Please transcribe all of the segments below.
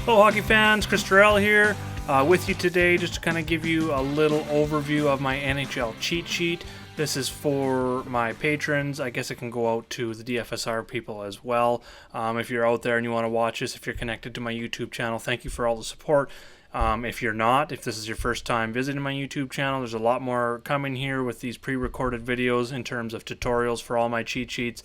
Hello hockey fans, Chris Terrell here with you today just to kind of give you a little overview of my NHL cheat sheet. This is for my patrons. I guess it can go out to the DFSR people as well. If you're out there and you want to watch this, if you're connected to my YouTube channel, thank you for all the support. If you're not, if this is your first time visiting my YouTube channel, there's a lot more coming here with these pre-recorded videos in terms of tutorials for all my cheat sheets,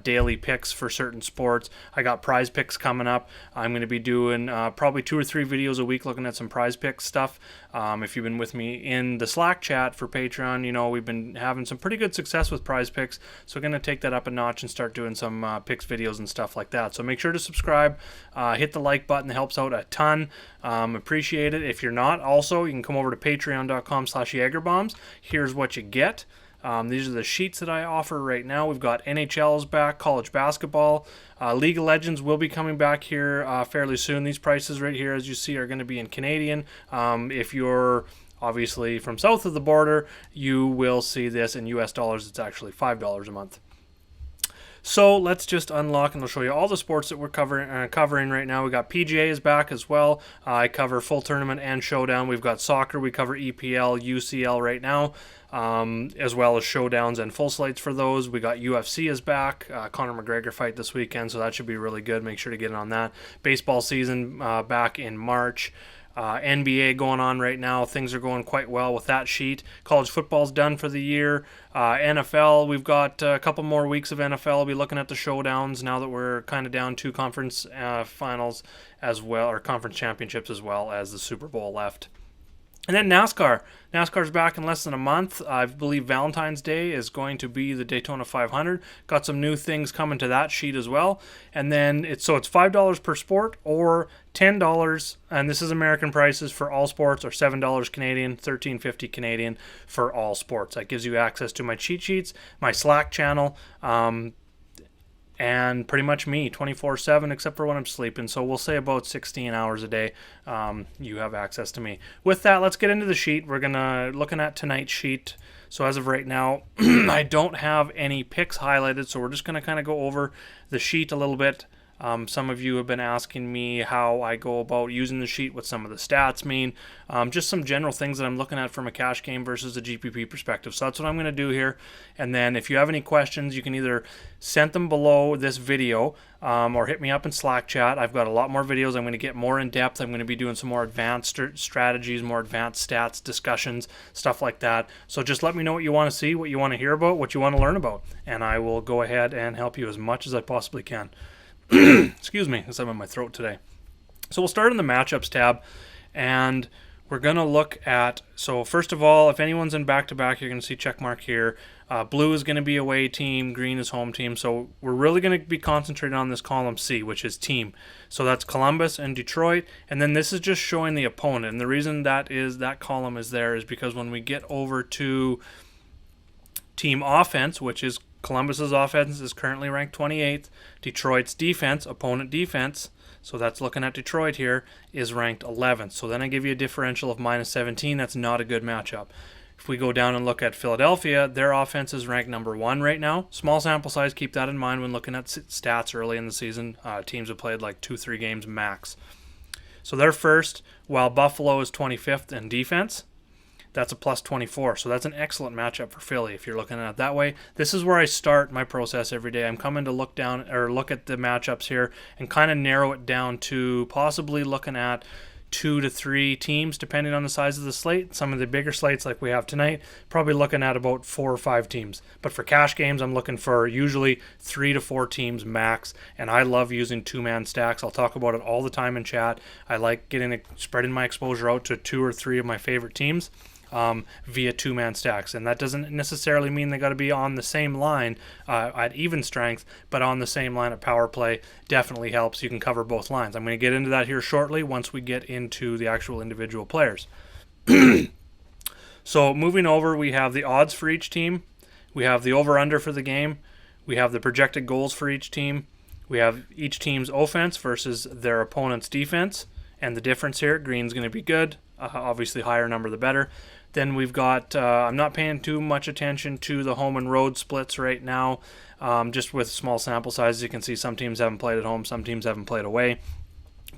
daily picks for certain sports. I got prize picks coming up. I'm going to be doing probably 2 or 3 videos a week looking at some prize pick stuff. If you've been with me in the Slack chat for Patreon, you know we've been having some pretty good success with prize picks, so we're going to take that up a notch and start doing some picks videos and stuff like that. So make sure to subscribe, hit the like button, it helps out a ton. Appreciate it. If you're not, also, you can come over to patreon.com/Jagerbombs. Here's what you get. These are the sheets that I offer right now. We've got NHL's back, college basketball. League of Legends will be coming back here fairly soon. These prices right here, as you see, are going to be in Canadian. If you're obviously from south of the border, you will see this in US dollars. It's actually $5 a month. So let's just unlock and I'll show you all the sports that we're covering right now. We got PGA is back as well. I cover full tournament and showdown. We've got soccer. We cover EPL, UCL right now, as well as showdowns and full slates for those. We got UFC is back. Conor McGregor fight this weekend, so that should be really good. Make sure to get in on that. Baseball season back in March. NBA going on right now. Things are going quite well with that sheet. College football's done for the year. NFL, we've got a couple more weeks of NFL. I'll be looking at the showdowns now that we're kind of down 2 conference finals as well, or conference championships as well as the Super Bowl left. And then NASCAR. NASCAR's back in less than a month. I believe Valentine's Day is going to be the Daytona 500. Got some new things coming to that sheet as well. And then it's $5 per sport or $10, and this is American prices for all sports, or $7 Canadian, $13.50 Canadian for all sports. That gives you access to my cheat sheets, my Slack channel, and pretty much me 24/7 except for when I'm sleeping. So we'll say about 16 hours a day you have access to me. With that, let's get into the sheet. We're looking at tonight's sheet. So as of right now, I don't have any picks highlighted, so we're just going to kind of go over the sheet a little bit. Some of you have been asking me how I go about using the sheet, what some of the stats mean, just some general things that I'm looking at from a cash game versus a GPP perspective. So that's what I'm going to do here. And then if you have any questions, you can either send them below this video or hit me up in Slack chat. I've got a lot more videos. I'm going to get more in depth. I'm going to be doing some more advanced strategies, more advanced stats, discussions, stuff like that. So just let me know what you want to see, what you want to hear about, what you want to learn about, and I will go ahead and help you as much as I possibly can. Excuse me, because I'm in my throat today. So we'll start in the matchups tab, and we're going to look at, so first of all, if anyone's in back-to-back, you're going to see check mark here. Blue is going to be away team, green is home team. So we're really going to be concentrating on this column C, which is team. So that's Columbus and Detroit, and then this is just showing the opponent. And the reason that column is there is because when we get over to team offense, which is Columbus's offense is currently ranked 28th. Detroit's defense, opponent defense, so that's looking at Detroit here, is ranked 11th. So then I give you a differential of -17. That's not a good matchup. If we go down and look at Philadelphia, their offense is ranked number 1 right now. Small sample size, keep that in mind when looking at stats early in the season. Teams have played like 2-3 games max. So they're first, while Buffalo is 25th in defense. That's a +24, so that's an excellent matchup for Philly if you're looking at it that way. This is where I start my process every day. I'm coming to look at the matchups here and kind of narrow it down to possibly looking at 2 to 3 teams depending on the size of the slate. Some of the bigger slates like we have tonight, probably looking at about 4 or 5 teams. But for cash games, I'm looking for usually 3 to 4 teams max, and I love using 2-man stacks. I'll talk about it all the time in chat. I like spreading my exposure out to 2 or 3 of my favorite teams via 2-man stacks, and that doesn't necessarily mean they got to be on the same line at even strength, but on the same line at power play definitely helps. You can cover both lines. I'm going to get into that here shortly once we get into the actual individual players. So moving over, we have the odds for each team, we have the over-under for the game, we have the projected goals for each team, we have each team's offense versus their opponent's defense, and the difference here, green's going to be good, obviously higher number the better. Then we've got, I'm not paying too much attention to the home and road splits right now, just with small sample sizes. You can see some teams haven't played at home, some teams haven't played away.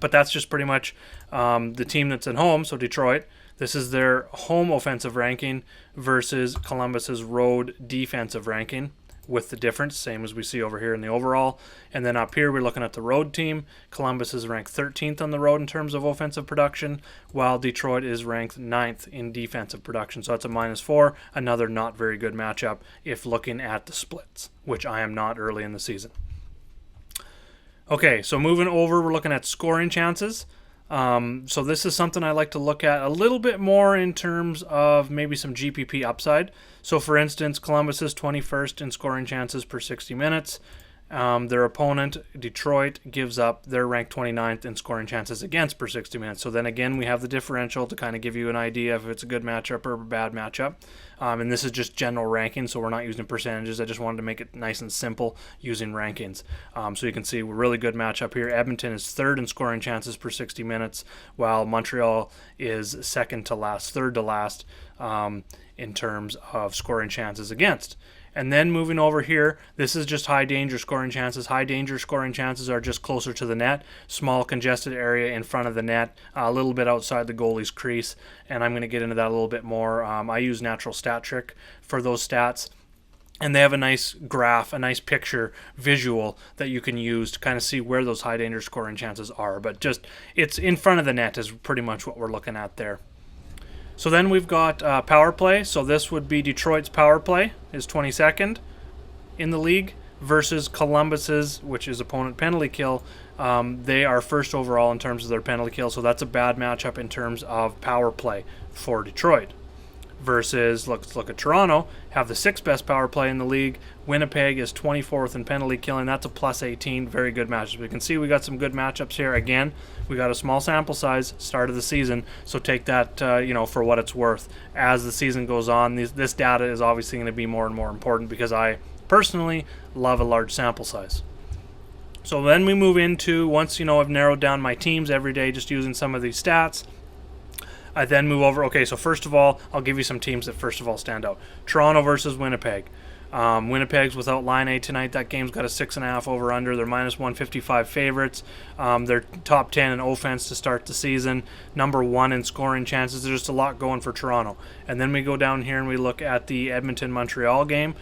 But that's just pretty much the team that's at home, so Detroit. This is their home offensive ranking versus Columbus's road defensive ranking, with the difference, same as we see over here in the overall. And then up here, we're looking at the road team. Columbus is ranked 13th on the road in terms of offensive production, while Detroit is ranked 9th in defensive production. So that's a -4, another not very good matchup if looking at the splits, which I am not early in the season. Okay, so moving over, we're looking at scoring chances. So this is something I like to look at a little bit more in terms of maybe some GPP upside. So for instance, Columbus is 21st in scoring chances per 60 minutes. Their opponent, Detroit, gives up. They're ranked 29th in scoring chances against per 60 minutes. So then again, we have the differential to kind of give you an idea if it's a good matchup or a bad matchup. And this is just general ranking, so we're not using percentages. I just wanted to make it nice and simple using rankings. So you can see a really good matchup here. Edmonton is 3rd in scoring chances per 60 minutes, while Montreal is 2nd to last, 3rd to last in terms of scoring chances against. And then moving over here, this is just high danger scoring chances. High danger scoring chances are just closer to the net, small congested area in front of the net, a little bit outside the goalie's crease. And I'm going to get into that a little bit more. I use Natural Stat Trick for those stats. And they have a nice graph, a nice picture visual that you can use to kind of see where those high danger scoring chances are. But just it's in front of the net is pretty much what we're looking at there. So then we've got power play. So this would be Detroit's power play is 22nd in the league versus Columbus's, which is opponent penalty kill. They are 1st overall in terms of their penalty kill. So that's a bad matchup in terms of power play for Detroit. Versus, let's look at Toronto, have the 6th best power play in the league. Winnipeg is 24th in penalty killing. That's a +18. Very good matchup. We can see we got some good matchups here. Again, we got a small sample size, start of the season, so take that for what it's worth. As the season goes on, this data is obviously going to be more and more important because I personally love a large sample size. So then we move into, once I've narrowed down my teams every day just using some of these stats, I then move over. Okay, so first of all, I'll give you some teams that first of all stand out. Toronto versus Winnipeg. Winnipeg's without line A tonight. That game's got a 6.5 over/under. They're -155 favorites. They're top 10 in offense to start the season. Number 1 in scoring chances. There's just a lot going for Toronto. And then we go down here and we look at the Edmonton-Montreal game.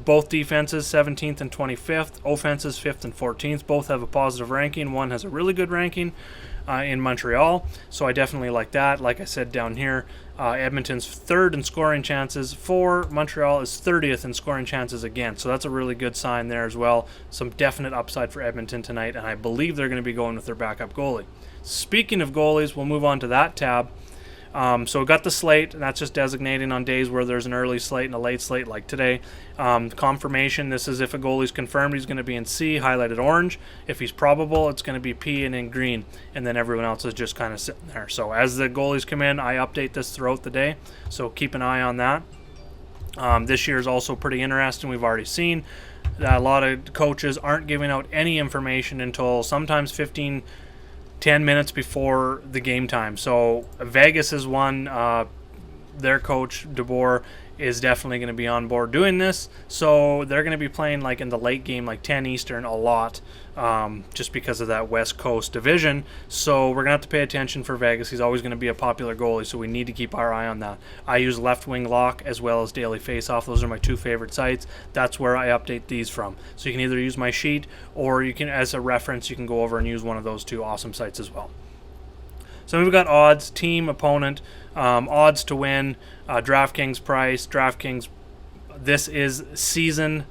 Both defenses, 17th and 25th. Offenses, 5th and 14th. Both have a positive ranking. One has a really good ranking in Montreal, so I definitely like that. Like I said down here, Edmonton's 3rd in scoring chances for. Montreal is 30th in scoring chances against, so that's a really good sign there as well. Some definite upside for Edmonton tonight, and I believe they're going to be going with their backup goalie. Speaking of goalies, we'll move on to that tab. So we got the slate, and that's just designating on days where there's an early slate and a late slate like today. Confirmation, this is if a goalie's confirmed, he's going to be in C, highlighted orange. If he's probable, it's going to be P and in green, and then everyone else is just kind of sitting there. So as the goalies come in, I update this throughout the day, so keep an eye on that. This year is also pretty interesting. We've already seen that a lot of coaches aren't giving out any information until sometimes 10 minutes before the game time. So Vegas is one. Their coach, DeBoer, is definitely going to be on board doing this. So they're going to be playing like in the late game, like 10 Eastern a lot, just because of that West Coast division. So we're going to have to pay attention for Vegas. He's always going to be a popular goalie, so we need to keep our eye on that. I use Left Wing Lock as well as Daily Faceoff. Those are my 2 favorite sites. That's where I update these from. So you can either use my sheet, or you can, as a reference, you can go over and use one of those 2 awesome sites as well. So we've got odds, team, opponent, odds to win, DraftKings price, DraftKings. This is season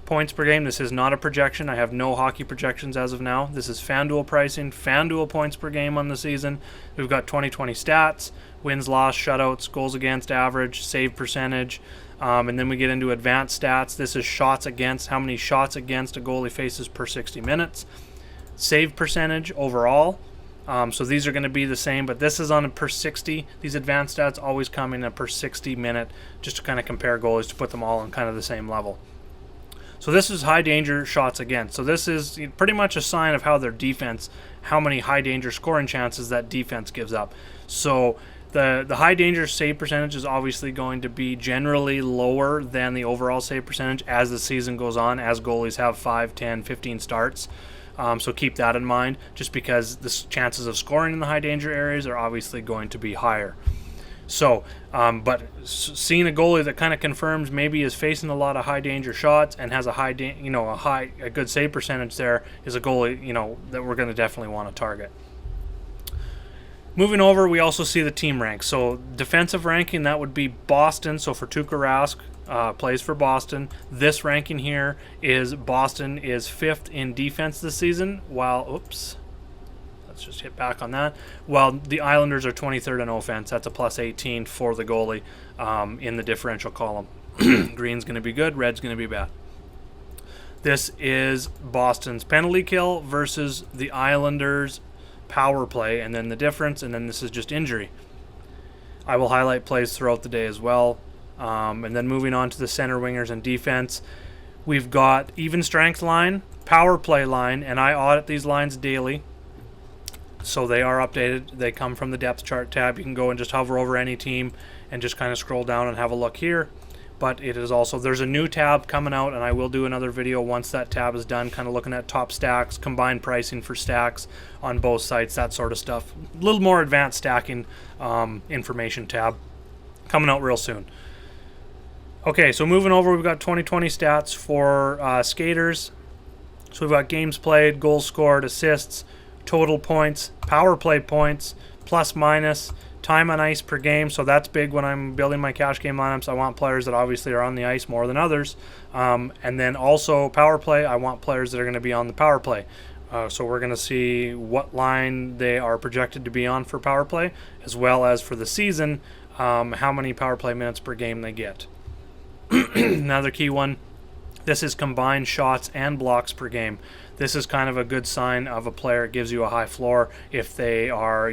points per game. This is not a projection. I have no hockey projections as of now. This is FanDuel pricing, FanDuel points per game on the season. We've got 2020 stats, wins, loss, shutouts, goals against average, save percentage. And then we get into advanced stats. This is shots against, how many shots against a goalie faces per 60 minutes. Save percentage overall. So these are going to be the same, but this is on a per 60. These advanced stats always come in a per 60 minute, just to kind of compare goalies, to put them all on kind of the same level. So this is high danger shots against. So this is pretty much a sign of how their defense, how many high danger scoring chances that defense gives up. So the high danger save percentage is obviously going to be generally lower than the overall save percentage as the season goes on, as goalies have 5, 10, 15 starts. So keep that in mind, just because the chances of scoring in the high danger areas are obviously going to be higher. So, but seeing a goalie that kind of confirms maybe is facing a lot of high danger shots and has a a good save percentage there is a goalie, that we're going to definitely want to target. Moving over, we also see the team ranks. So defensive ranking, that would be Boston. So for Tuukka Rask, plays for Boston. This ranking here is Boston is 5th in defense this season, while, let's just hit back on that. While the Islanders are 23rd in offense. That's a plus 18 for the goalie in the differential column. Green's going to be good, red's going to be bad. This is Boston's penalty kill versus the Islanders' power play, and then the difference, and then this is just injury. I will highlight plays throughout the day as well. And then moving on to the center wingers and defense, we've got even strength line, power play line, and I audit these lines daily. So they are updated. They come from the depth chart tab. You can go and just hover over any team and just kind of scroll down and have a look here. But it is also, there's a new tab coming out, and I will do another video once that tab is done, kind of looking at top stacks, combined pricing for stacks on both sites, that sort of stuff. A little more advanced stacking information tab coming out real soon. Okay, so moving over, we've got 2020 stats for skaters. So we've got games played, goals scored, assists, total points, power play points, plus minus, time on ice per game. So that's big when I'm building my cash game lineups. I want players that obviously are on the ice more than others. And then also power play, I want players that are going to be on the power play. So we're going to see what line they are projected to be on for power play, as well as for the season, how many power play minutes per game they get. Another key one, this is combined shots and blocks per game. This is kind of a good sign of a player. It gives you a high floor if they are,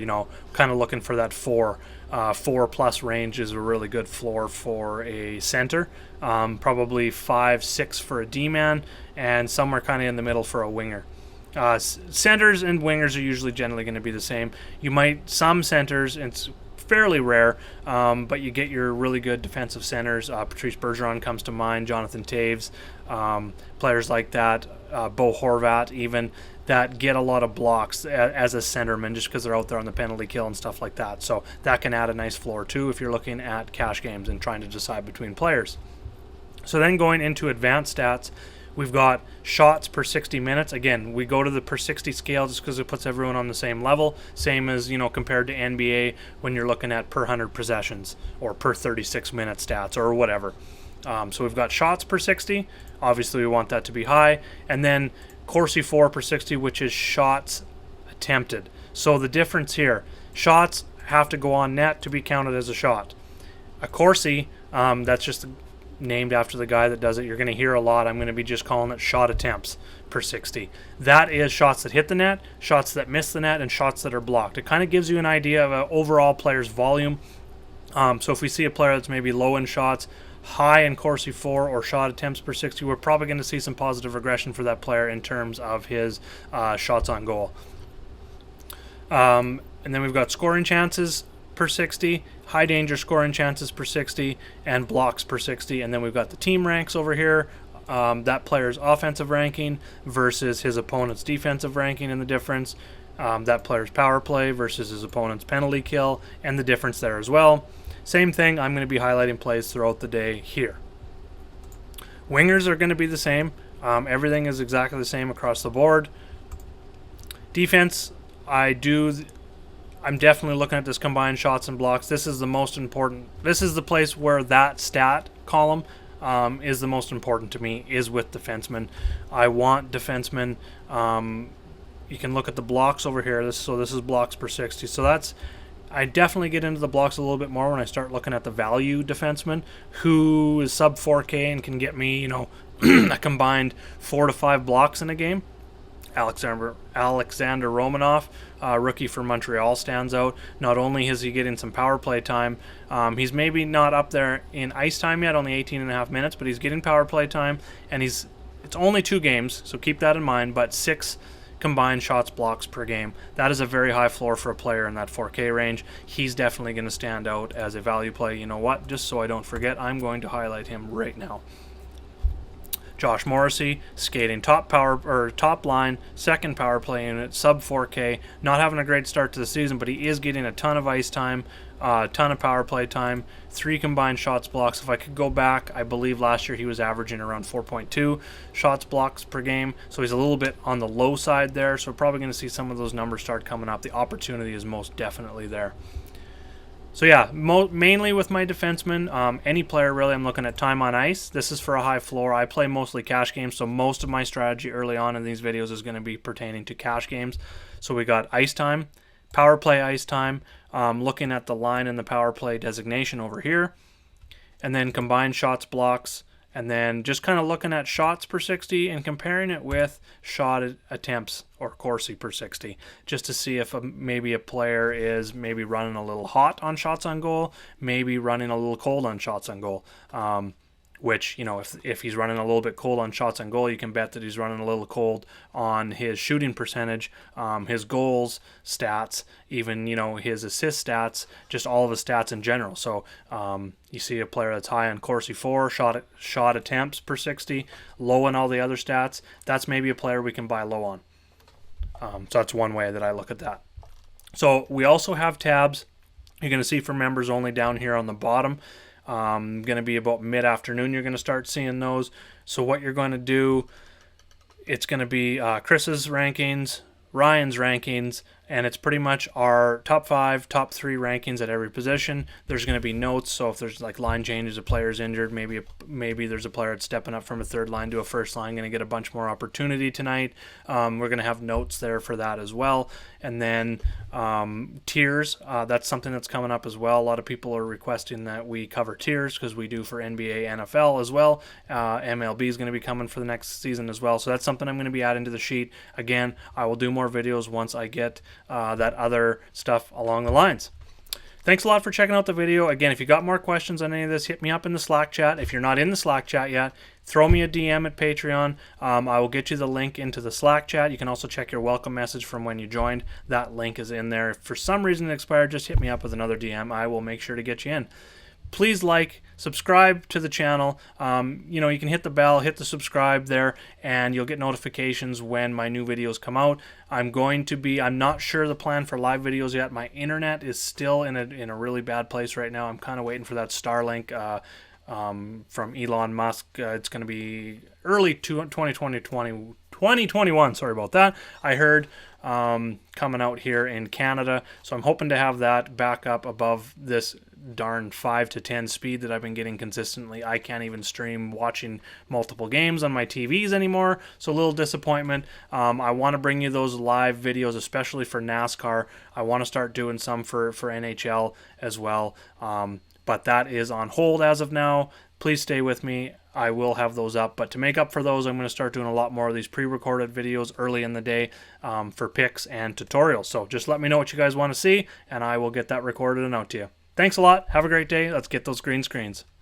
kind of looking for that 4. 4+ range is a really good floor for a center. Probably 5, 6 for a D-man, and somewhere kind of in the middle for a winger. Centers and wingers are usually generally going to be the same. Some centers, it's fairly rare, but you get your really good defensive centers. Patrice Bergeron comes to mind, Jonathan Toews, players like that, Bo Horvat even, that get a lot of blocks as a centerman just because they're out there on the penalty kill and stuff like that. So that can add a nice floor too if you're looking at cash games and trying to decide between players. So then going into advanced stats, we've got shots per 60 minutes. Again, we go to the per 60 scale just because it puts everyone on the same level. Same as, compared to NBA when you're looking at per 100 possessions or per 36 minute stats or whatever. So we've got shots per 60. Obviously, we want that to be high. And then Corsi 4 per 60, which is shots attempted. So the difference here, shots have to go on net to be counted as a shot. A Corsi, that's just named after the guy that does it. You're going to hear a lot. I'm going to be just calling it shot attempts per 60. That is shots that hit the net, shots that miss the net, and shots that are blocked. It kind of gives you an idea of an overall player's volume. So if we see a player that's maybe low in shots, high in Corsi 4 or shot attempts per 60, we're probably going to see some positive regression for that player in terms of his shots on goal. And then we've got scoring chances per 60, high danger scoring chances per 60, and blocks per 60. And then we've got the team ranks over here, that player's offensive ranking versus his opponent's defensive ranking, and the difference, that player's power play versus his opponent's penalty kill, and the difference there as well. Same thing, I'm going to be highlighting plays throughout the day here. Wingers are going to be the same. Everything is exactly the same across the board. Defense, I'm definitely looking at this combined shots and blocks. This is the most important. This is the place where that stat column is the most important to me, is with defensemen. I want defensemen. You can look at the blocks over here. This is blocks per 60. So I definitely get into the blocks a little bit more when I start looking at the value defenseman who is sub 4K and can get me, a combined 4 to 5 blocks in a game. Alexander Romanov, rookie for Montreal, stands out. Not only is he getting some power play time, he's maybe not up there in ice time yet, only 18.5 minutes, but he's getting power play time, and it's only 2 games, so keep that in mind, but 6 combined shots blocks per game. That is a very high floor for a player in that 4K range. He's definitely going to stand out as a value play. You know what? Just so I don't forget, I'm going to highlight him right now. Josh Morrissey, skating top line, second power play unit, sub 4K. Not having a great start to the season, but he is getting a ton of ice time, a ton of power play time, 3 combined shots blocks. If I could go back, I believe last year he was averaging around 4.2 shots blocks per game, so he's a little bit on the low side there, so we're probably going to see some of those numbers start coming up. The opportunity is most definitely there. So yeah, mainly with my defensemen, any player really, I'm looking at time on ice. This is for a high floor. I play mostly cash games, so most of my strategy early on in these videos is going to be pertaining to cash games. So we got ice time, power play ice time, looking at the line and the power play designation over here, and then combined shots blocks, and then just kind of looking at shots per 60 and comparing it with shot attempts or Corsi per 60, just to see if maybe a player is maybe running a little hot on shots on goal, maybe running a little cold on shots on goal. Which, you know, if he's running a little bit cold on shots on goal, you can bet that he's running a little cold on his shooting percentage, his goals stats, even, you know, his assist stats, just all of his stats in general. So you see a player that's high on Corsi 4, shot attempts per 60, low on all the other stats. That's maybe a player we can buy low on. So that's one way that I look at that. So we also have tabs. You're going to see for members only down here on the bottom. Going to be about mid-afternoon you're going to start seeing those. So what you're going to do, it's going to be Chris's rankings, Ryan's rankings, and it's pretty much our top 5, top 3 rankings at every position. There's going to be notes, so if there's like line changes, a player's injured, maybe there's a player that's stepping up from a third line to a first line, going to get a bunch more opportunity tonight. We're going to have notes there for that as well. And then tiers, that's something that's coming up as well. A lot of people are requesting that we cover tiers because we do for NBA, NFL as well. MLB is going to be coming for the next season as well. So that's something I'm going to be adding to the sheet. Again, I will do more videos once I get that other stuff along the lines. Thanks a lot for checking out the video. Again, if you got more questions on any of this, hit me up in the Slack chat. If you're not in the Slack chat yet, throw me a DM at Patreon. I will get you the link into the Slack chat. You can also check your welcome message from when you joined. That link is in there. If for some reason it expired, just hit me up with another DM. I will make sure to get you in. Please like, subscribe to the channel. You know, you can hit the bell, hit the subscribe there, and you'll get notifications when my new videos come out. I'm not sure the plan for live videos yet. My internet is still in a really bad place right now. I'm kind of waiting for that Starlink from Elon Musk. It's going to be early 2021. Sorry about that. I heard coming out here in Canada. So I'm hoping to have that back up above this darn 5 to 10 speed that I've been getting consistently. I can't even stream watching multiple games on my TVs anymore. So a little disappointment. I want to bring you those live videos, especially for NASCAR. I want to start doing some for NHL as well. But that is on hold as of now. Please stay with me. I will have those up. But to make up for those, I'm going to start doing a lot more of these pre-recorded videos early in the day for picks and tutorials. So just let me know what you guys want to see, and I will get that recorded and out to you. Thanks a lot. Have a great day. Let's get those green screens.